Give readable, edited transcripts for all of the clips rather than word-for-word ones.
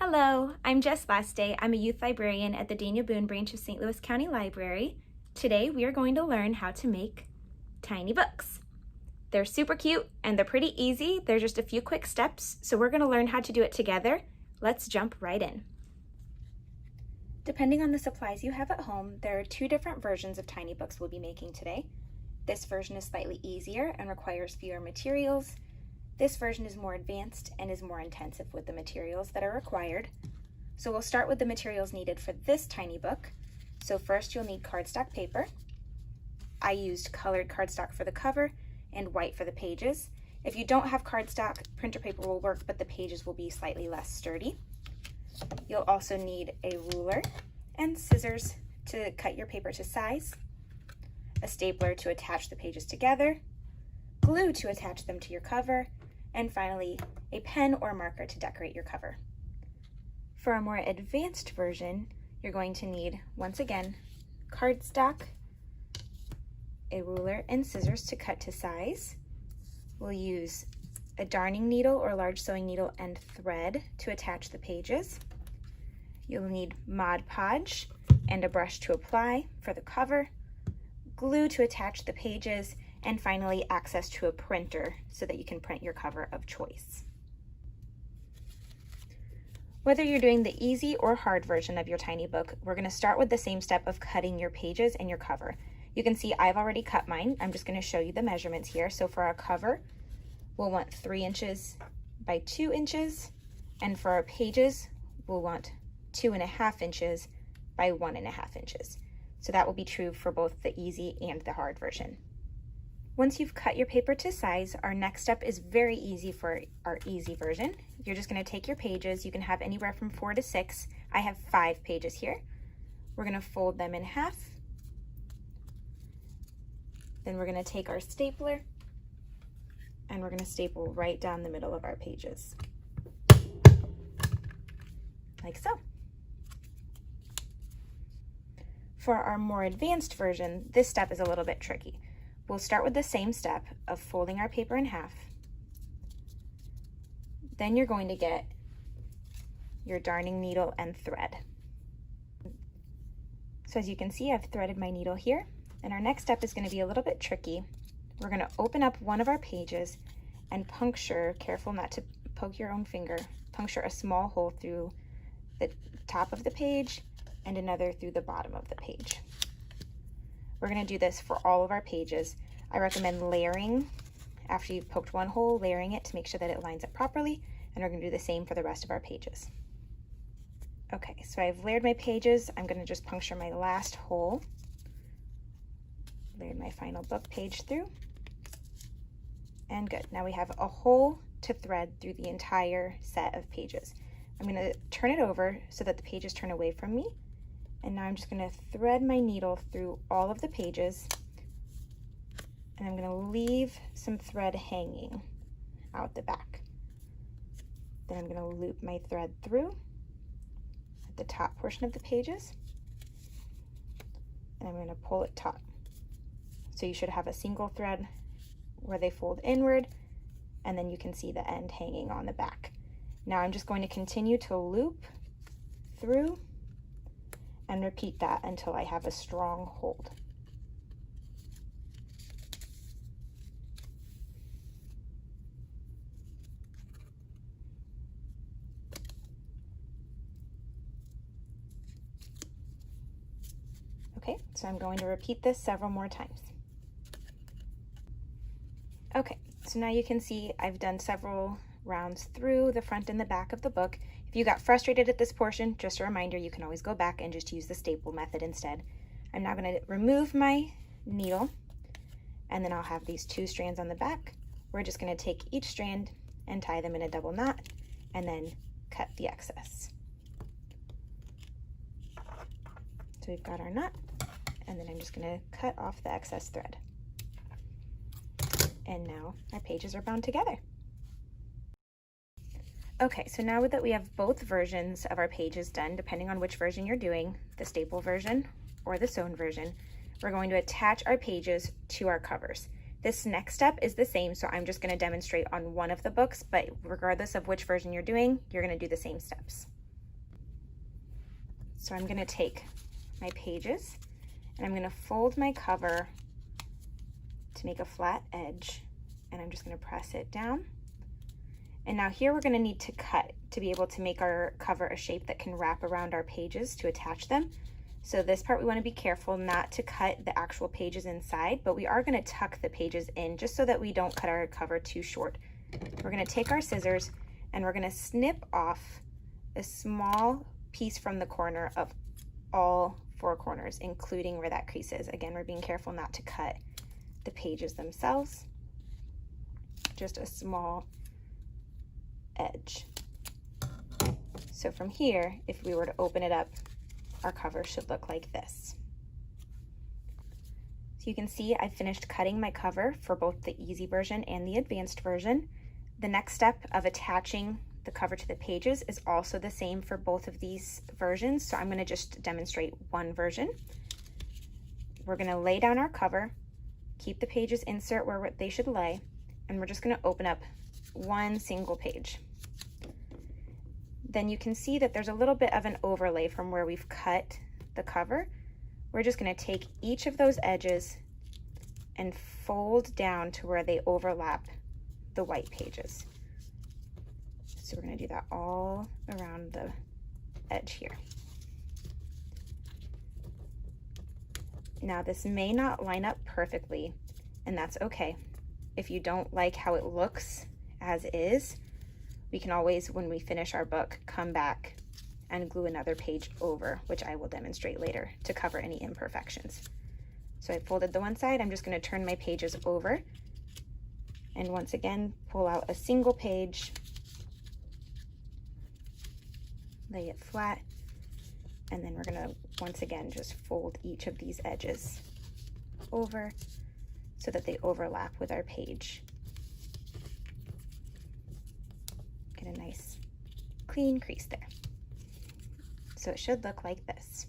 Hello, I'm Jess Laste. I'm a youth librarian at the Daniel Boone branch of St. Louis County Library. Today we are going to learn how to make tiny books. They're super cute and they're pretty easy. They're just a few quick steps, so we're going to learn how to do it together. Let's jump right in. Depending on the supplies you have at home, there are two different versions of tiny books we'll be making today. This version is slightly easier and requires fewer materials. This version is more advanced and is more intensive with the materials that are required. So we'll start with the materials needed for this tiny book. So first you'll need cardstock paper. I used colored cardstock for the cover and white for the pages. If you don't have cardstock, printer paper will work, but the pages will be slightly less sturdy. You'll also need a ruler and scissors to cut your paper to size, a stapler to attach the pages together, glue to attach them to your cover, and finally, a pen or marker to decorate your cover. For a more advanced version, you're going to need, once again, cardstock, a ruler and scissors to cut to size. We'll use a darning needle or large sewing needle and thread to attach the pages. You'll need Mod Podge and a brush to apply for the cover, glue to attach the pages, and finally access to a printer so that you can print your cover of choice. Whether you're doing the easy or hard version of your tiny book, we're going to start with the same step of cutting your pages and your cover. You can see I've already cut mine. I'm just going to show you the measurements here. So for our cover, we'll want 3 inches by 2 inches, and for our pages, we'll want 2.5 inches by 1.5 inches. So that will be true for both the easy and the hard version. Once you've cut your paper to size, our next step is very easy for our easy version. You're just going to take your pages. You can have anywhere from 4 to 6. I have 5 pages here. We're going to fold them in half. Then we're going to take our stapler and we're going to staple right down the middle of our pages, like so. For our more advanced version, this step is a little bit tricky. We'll start with the same step of folding our paper in half. Then you're going to get your darning needle and thread. So as you can see, I've threaded my needle here, and our next step is going to be a little bit tricky. We're going to open up one of our pages and puncture, careful not to poke your own finger, puncture a small hole through the top of the page and another through the bottom of the page. We're going to do this for all of our pages. I recommend layering after you've poked one hole, layering it to make sure that it lines up properly, and we're going to do the same for the rest of our pages. Okay, so I've layered my pages. I'm going to just puncture my last hole. Layered my final book page through. And good. Now we have a hole to thread through the entire set of pages. I'm going to turn it over so that the pages turn away from me. And now I'm just going to thread my needle through all of the pages, and I'm going to leave some thread hanging out the back. Then I'm going to loop my thread through at the top portion of the pages, and I'm going to pull it taut. So you should have a single thread where they fold inward, and then you can see the end hanging on the back. Now I'm just going to continue to loop through and repeat that until I have a strong hold. Okay, so I'm going to repeat this several more times. Okay, so now you can see I've done several rounds through the front and the back of the book. If you got frustrated at this portion, just a reminder, you can always go back and just use the staple method instead. I'm now going to remove my needle, and then I'll have these 2 strands on the back. We're just going to take each strand and tie them in a double knot, and then cut the excess. So we've got our knot, and then I'm just going to cut off the excess thread. And now our pages are bound together. Okay, so now that we have both versions of our pages done, depending on which version you're doing, the staple version or the sewn version, we're going to attach our pages to our covers. This next step is the same, so I'm just going to demonstrate on one of the books, but regardless of which version you're doing, you're going to do the same steps. So I'm gonna take my pages and I'm gonna fold my cover to make a flat edge, and I'm just gonna press it down. And now here we're gonna need to cut to be able to make our cover a shape that can wrap around our pages to attach them. So this part we wanna be careful not to cut the actual pages inside, but we are gonna tuck the pages in just so that we don't cut our cover too short. We're gonna take our scissors and we're gonna snip off a small piece from the corner of all 4 corners, including where that crease is. Again, we're being careful not to cut the pages themselves, just a small edge. So from here, if we were to open it up, our cover should look like this. So you can see I finished cutting my cover for both the easy version and the advanced version. The next step of attaching the cover to the pages is also the same for both of these versions, so I'm going to just demonstrate one version. We're going to lay down our cover, keep the pages insert where they should lay, and we're just going to open up one single page. Then you can see that there's a little bit of an overlay from where we've cut the cover. We're just going to take each of those edges and fold down to where they overlap the white pages. So we're going to do that all around the edge here. Now this may not line up perfectly, and that's okay. If you don't like how it looks as is, we can always, when we finish our book, come back and glue another page over, which I will demonstrate later to cover any imperfections. So I folded the one side, I'm just going to turn my pages over, and once again pull out a single page, lay it flat, and then we're going to once again just fold each of these edges over so that they overlap with our page. Get a nice clean crease there. So it should look like this.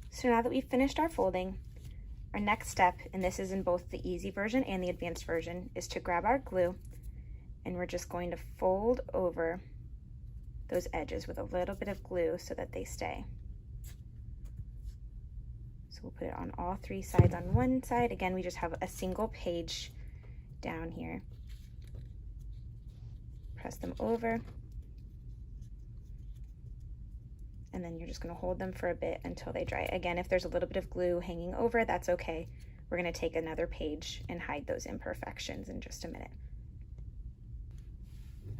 So now that we've finished our folding, our next step, and this is in both the easy version and the advanced version, is to grab our glue, and we're just going to fold over those edges with a little bit of glue so that they stay. So we'll put it on all 3 sides on one side. Again, we just have a single page down here. Press them over, and then you're just going to hold them for a bit until they dry. Again, if there's a little bit of glue hanging over, that's okay. We're going to take another page and hide those imperfections in just a minute.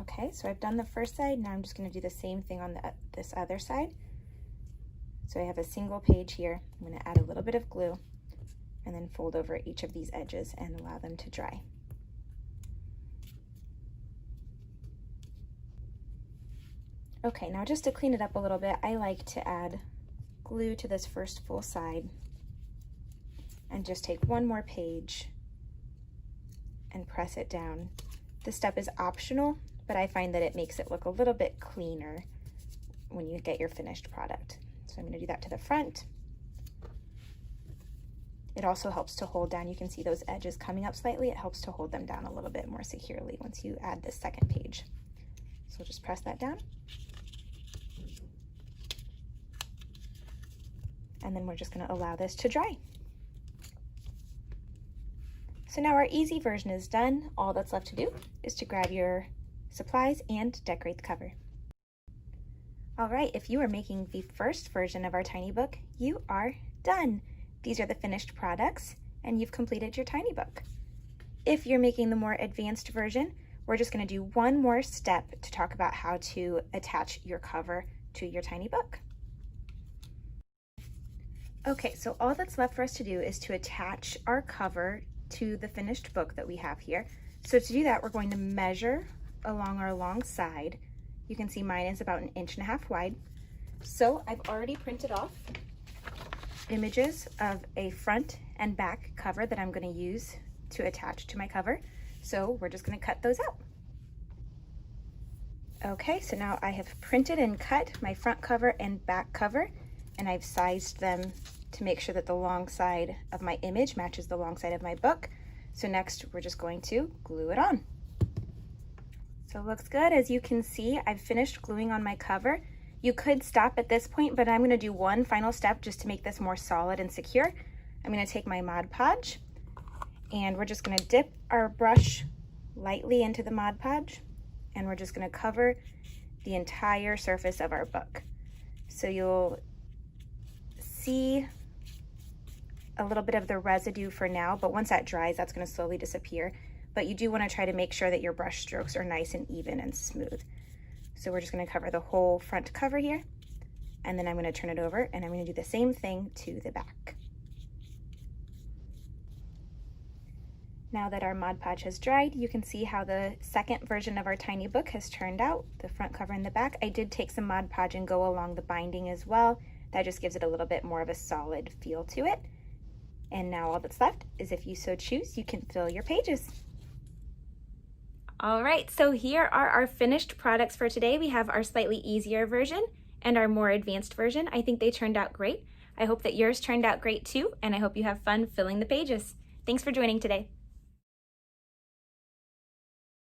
Okay, so I've done the first side. Now I'm just going to do the same thing on this other side. So I have a single page here. I'm going to add a little bit of glue and then fold over each of these edges and allow them to dry. Okay, now just to clean it up a little bit, I like to add glue to this first full side and just take one more page and press it down. This step is optional, but I find that it makes it look a little bit cleaner when you get your finished product. So I'm going to do that to the front. It also helps to hold down. You can see those edges coming up slightly. It helps to hold them down a little bit more securely once you add this second page. So just press that down. And then we're just going to allow this to dry. So now our easy version is done. All that's left to do is to grab your supplies and decorate the cover. All right, if you are making the first version of our tiny book, you are done. These are the finished products, and you've completed your tiny book. If you're making the more advanced version, we're just going to do one more step to talk about how to attach your cover to your tiny book. Okay, so all that's left for us to do is to attach our cover to the finished book that we have here. So to do that, we're going to measure along our long side. You can see mine is about 1.5 inches wide. So I've already printed off images of a front and back cover that I'm going to use to attach to my cover. So we're just going to cut those out. Okay, so now I have printed and cut my front cover and back cover, and I've sized them to make sure that the long side of my image matches the long side of my book. So next we're just going to glue it on. So it looks good. As you can see, I've finished gluing on my cover. You could stop at this point, but I'm going to do one final step just to make this more solid and secure. I'm going to take my Mod Podge, and we're just going to dip our brush lightly into the Mod Podge, and we're just going to cover the entire surface of our book. So you'll see a little bit of the residue for now, but once that dries, that's going to slowly disappear. But you do want to try to make sure that your brush strokes are nice and even and smooth. So we're just going to cover the whole front cover here, and then I'm going to turn it over and I'm going to do the same thing to the back. Now that our Mod Podge has dried, you can see how the second version of our tiny book has turned out, the front cover and the back. I did take some Mod Podge and go along the binding as well. That just gives it a little bit more of a solid feel to it. And now all that's left is, if you so choose, you can fill your pages. All right, so here are our finished products for today. We have our slightly easier version and our more advanced version. I think they turned out great. I hope that yours turned out great too, and I hope you have fun filling the pages. Thanks for joining today.